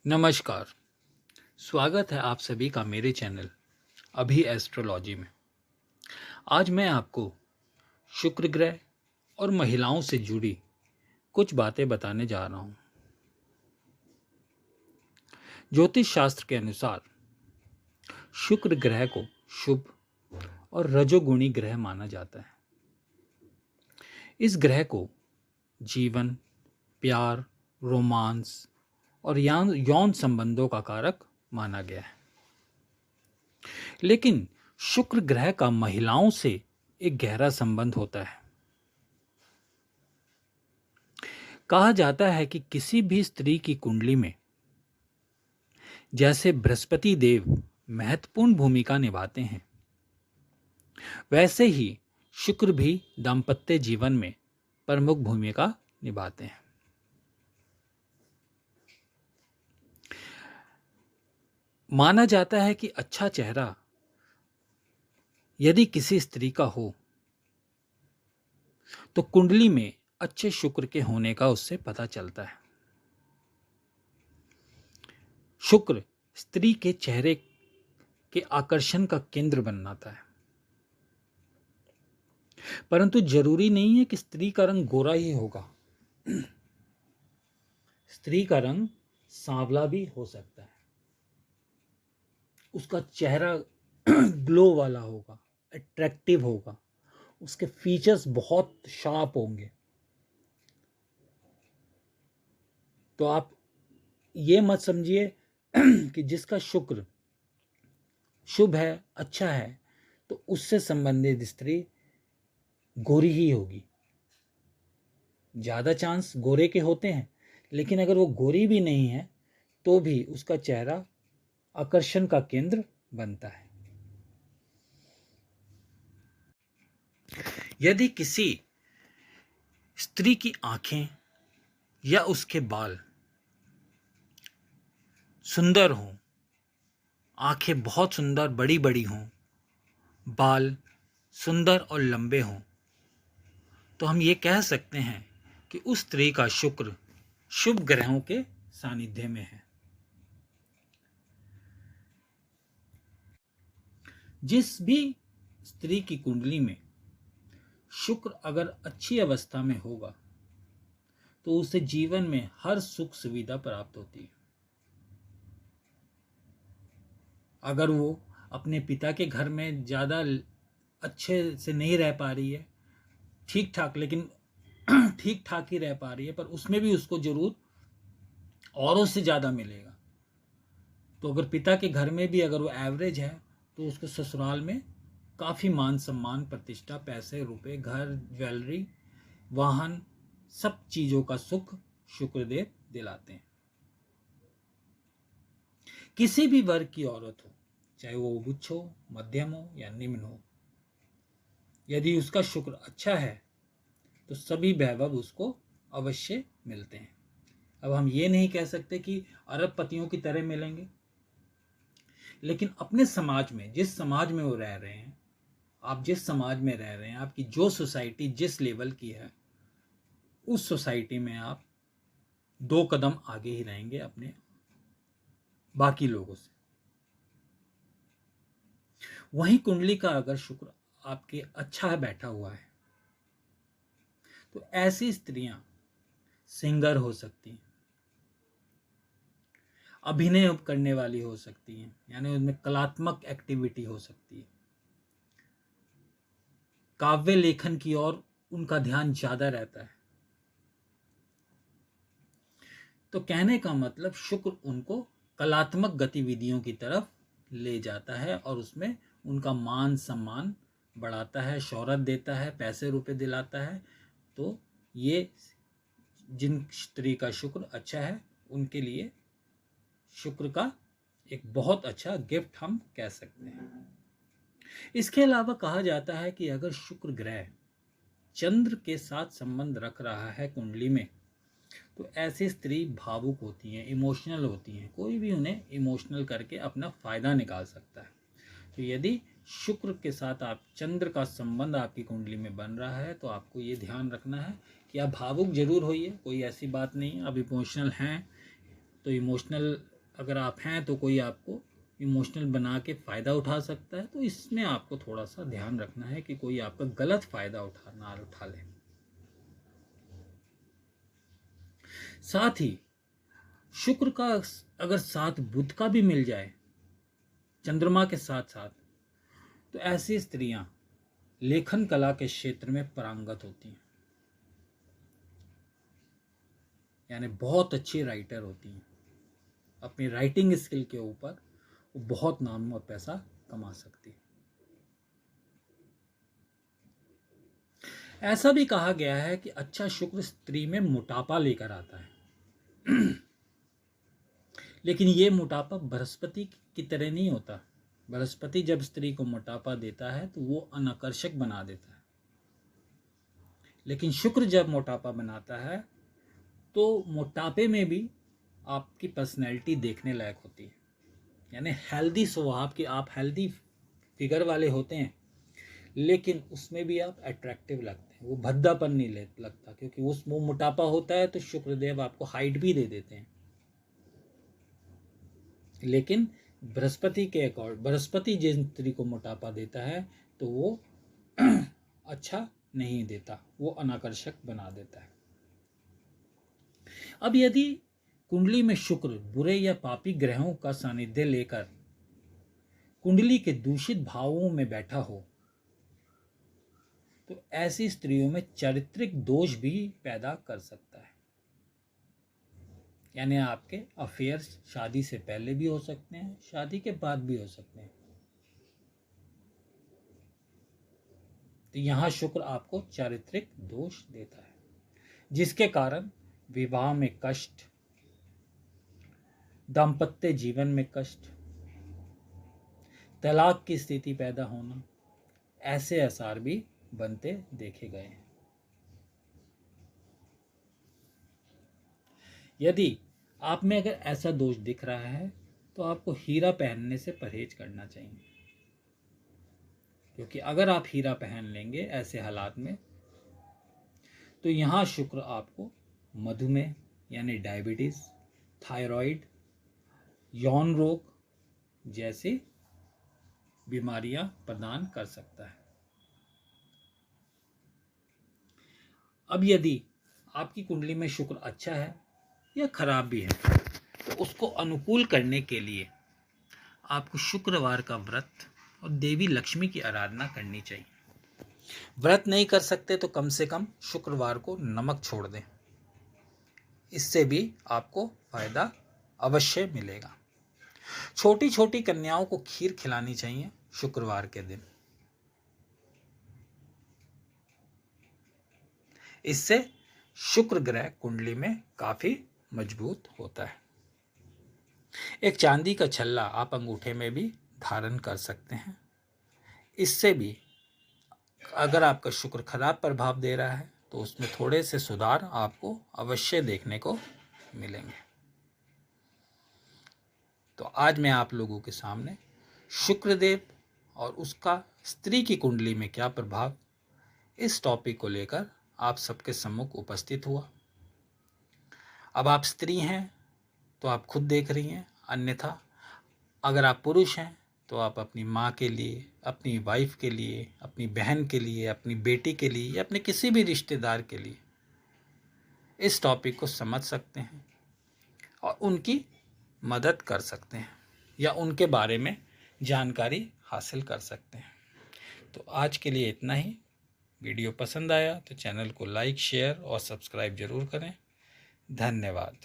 नमस्कार। स्वागत है आप सभी का मेरे चैनल अभी एस्ट्रोलॉजी में। आज मैं आपको शुक्र ग्रह और महिलाओं से जुड़ी कुछ बातें बताने जा रहा हूँ। ज्योतिष शास्त्र के अनुसार शुक्र ग्रह को शुभ और रजोगुणी ग्रह माना जाता है। इस ग्रह को जीवन, प्यार, रोमांस और यौन संबंधों का कारक माना गया है। लेकिन शुक्र ग्रह का महिलाओं से एक गहरा संबंध होता है। कहा जाता है कि किसी भी स्त्री की कुंडली में जैसे बृहस्पति देव महत्वपूर्ण भूमिका निभाते हैं, वैसे ही शुक्र भी दाम्पत्य जीवन में प्रमुख भूमिका निभाते हैं। माना जाता है कि अच्छा चेहरा यदि किसी स्त्री का हो तो कुंडली में अच्छे शुक्र के होने का उससे पता चलता है। शुक्र स्त्री के चेहरे के आकर्षण का केंद्र बनाता है। परंतु जरूरी नहीं है कि स्त्री का रंग गोरा ही होगा। स्त्री का रंग सांवला भी हो सकता है। उसका चेहरा ग्लो वाला होगा, अट्रैक्टिव होगा, उसके फीचर्स बहुत शार्प होंगे। तो आप ये मत समझिए कि जिसका शुक्र शुभ है, अच्छा है, तो उससे संबंधित स्त्री गोरी ही होगी। ज़्यादा चांस गोरे के होते हैं, लेकिन अगर वो गोरी भी नहीं है तो भी उसका चेहरा आकर्षण का केंद्र बनता है। यदि किसी स्त्री की आंखें या उसके बाल सुंदर हों, आंखें बहुत सुंदर बड़ी बड़ी हों, बाल सुंदर और लंबे हों, तो हम ये कह सकते हैं कि उस स्त्री का शुक्र शुभ ग्रहों के सानिध्य में है। जिस भी स्त्री की कुंडली में शुक्र अगर अच्छी अवस्था में होगा तो उसे जीवन में हर सुख सुविधा प्राप्त होती है। अगर वो अपने पिता के घर में ज़्यादा अच्छे से नहीं रह पा रही है, ठीक ठाक, लेकिन ठीक ठाक ही रह पा रही है, पर उसमें भी उसको जरूर औरों से ज़्यादा मिलेगा। तो अगर पिता के घर में भी अगर वो एवरेज है तो उसको ससुराल में काफ़ी मान सम्मान, प्रतिष्ठा, पैसे, रुपए, घर, ज्वेलरी, वाहन, सब चीज़ों का सुख शुक्रदेव दिलाते हैं। किसी भी वर्ग की औरत हो, चाहे वो उच्च हो, मध्यम हो या निम्न हो, यदि उसका शुक्र अच्छा है तो सभी वैभव उसको अवश्य मिलते हैं। अब हम ये नहीं कह सकते कि अरबपतियों की तरह मिलेंगे, लेकिन अपने समाज में, जिस समाज में वो रह रहे हैं, आप जिस समाज में रह रहे हैं, आपकी जो सोसाइटी जिस लेवल की है, उस सोसाइटी में आप 2 कदम आगे ही रहेंगे अपने बाकी लोगों से। वहीं कुंडली का अगर शुक्र आपके अच्छा बैठा हुआ है तो ऐसी स्त्रियां सिंगर हो सकती हैं, अभिनय करने वाली हो सकती हैं, यानी उनमें कलात्मक एक्टिविटी हो सकती है, काव्य लेखन की ओर उनका ध्यान ज्यादा रहता है। तो कहने का मतलब शुक्र उनको कलात्मक गतिविधियों की तरफ ले जाता है और उसमें उनका मान सम्मान बढ़ाता है, शोहरत देता है, पैसे रुपए दिलाता है। तो ये जिन स्त्री का शुक्र अच्छा है उनके लिए शुक्र का एक बहुत अच्छा गिफ्ट हम कह सकते हैं। इसके अलावा कहा जाता है कि अगर शुक्र ग्रह चंद्र के साथ संबंध रख रहा है कुंडली में तो ऐसी स्त्री भावुक होती हैं, इमोशनल होती हैं, कोई भी उन्हें इमोशनल करके अपना फायदा निकाल सकता है। तो यदि शुक्र के साथ आप चंद्र का संबंध आपकी कुंडली में बन रहा है तो आपको ये ध्यान रखना है कि आप भावुक जरूर होइए, कोई ऐसी बात नहीं। आप इमोशनल हैं तो इमोशनल अगर आप हैं तो कोई आपको इमोशनल बना के फ़ायदा उठा सकता है, तो इसमें आपको थोड़ा सा ध्यान रखना है कि कोई आपका गलत फ़ायदा उठा ले। साथ ही शुक्र का अगर साथ बुध का भी मिल जाए चंद्रमा के साथ साथ, तो ऐसी स्त्रियां लेखन कला के क्षेत्र में पारंगत होती हैं, यानी बहुत अच्छी राइटर होती हैं। अपनी राइटिंग स्किल के ऊपर वो बहुत नाम और पैसा कमा सकती है। ऐसा भी कहा गया है कि अच्छा शुक्र स्त्री में मोटापा लेकर आता है, लेकिन ये मोटापा बृहस्पति की तरह नहीं होता। बृहस्पति जब स्त्री को मोटापा देता है तो वो अनाकर्षक बना देता है, लेकिन शुक्र जब मोटापा बनाता है तो मोटापे में भी आपकी पर्सनैलिटी देखने लायक होती है, यानी हेल्दी स्वभाव की, आप हेल्दी फिगर वाले होते हैं, लेकिन उसमें भी आप अट्रैक्टिव लगते हैं, वो भद्दापन नहीं लगता, क्योंकि वो मोटापा होता है तो शुक्रदेव आपको हाइट भी दे देते हैं। लेकिन बृहस्पति के अकॉर्डिंग, बृहस्पति जिस स्त्री को मोटापा देता है तो वो अच्छा नहीं देता, वो अनाकर्षक बना देता है। अब यदि कुंडली में शुक्र बुरे या पापी ग्रहों का सानिध्य लेकर कुंडली के दूषित भावों में बैठा हो, तो ऐसी स्त्रियों में चारित्रिक दोष भी पैदा कर सकता है, यानी आपके अफेयर्स शादी से पहले भी हो सकते हैं, शादी के बाद भी हो सकते हैं। तो यहां शुक्र आपको चारित्रिक दोष देता है, जिसके कारण विवाह में कष्ट, दाम्पत्य जीवन में कष्ट, तलाक की स्थिति पैदा होना, ऐसे आसार भी बनते देखे गए हैं। यदि आप में अगर ऐसा दोष दिख रहा है तो आपको हीरा पहनने से परहेज करना चाहिए, क्योंकि अगर आप हीरा पहन लेंगे ऐसे हालात में तो यहाँ शुक्र आपको मधुमेह यानी डायबिटीज, थायराइड, यौन रोग जैसी बीमारियां प्रदान कर सकता है। अब यदि आपकी कुंडली में शुक्र अच्छा है या खराब भी है, तो उसको अनुकूल करने के लिए आपको शुक्रवार का व्रत और देवी लक्ष्मी की आराधना करनी चाहिए। व्रत नहीं कर सकते तो कम से कम शुक्रवार को नमक छोड़ दें, इससे भी आपको फायदा अवश्य मिलेगा। छोटी छोटी कन्याओं को खीर खिलानी चाहिए शुक्रवार के दिन, इससे शुक्र ग्रह कुंडली में काफी मजबूत होता है। एक चांदी का छल्ला आप अंगूठे में भी धारण कर सकते हैं, इससे भी अगर आपका शुक्र खराब प्रभाव दे रहा है तो उसमें थोड़े से सुधार आपको अवश्य देखने को मिलेंगे। तो आज मैं आप लोगों के सामने शुक्रदेव और उसका स्त्री की कुंडली में क्या प्रभाव, इस टॉपिक को लेकर आप सबके सम्मुख उपस्थित हुआ। अब आप स्त्री हैं तो आप खुद देख रही हैं, अन्यथा अगर आप पुरुष हैं तो आप अपनी माँ के लिए, अपनी वाइफ के लिए, अपनी बहन के लिए, अपनी बेटी के लिए या अपने किसी भी रिश्तेदार के लिए इस टॉपिक को समझ सकते हैं और उनकी मदद कर सकते हैं या उनके बारे में जानकारी हासिल कर सकते हैं। तो आज के लिए इतना ही। वीडियो पसंद आया तो चैनल को लाइक, शेयर और सब्सक्राइब जरूर करें। धन्यवाद।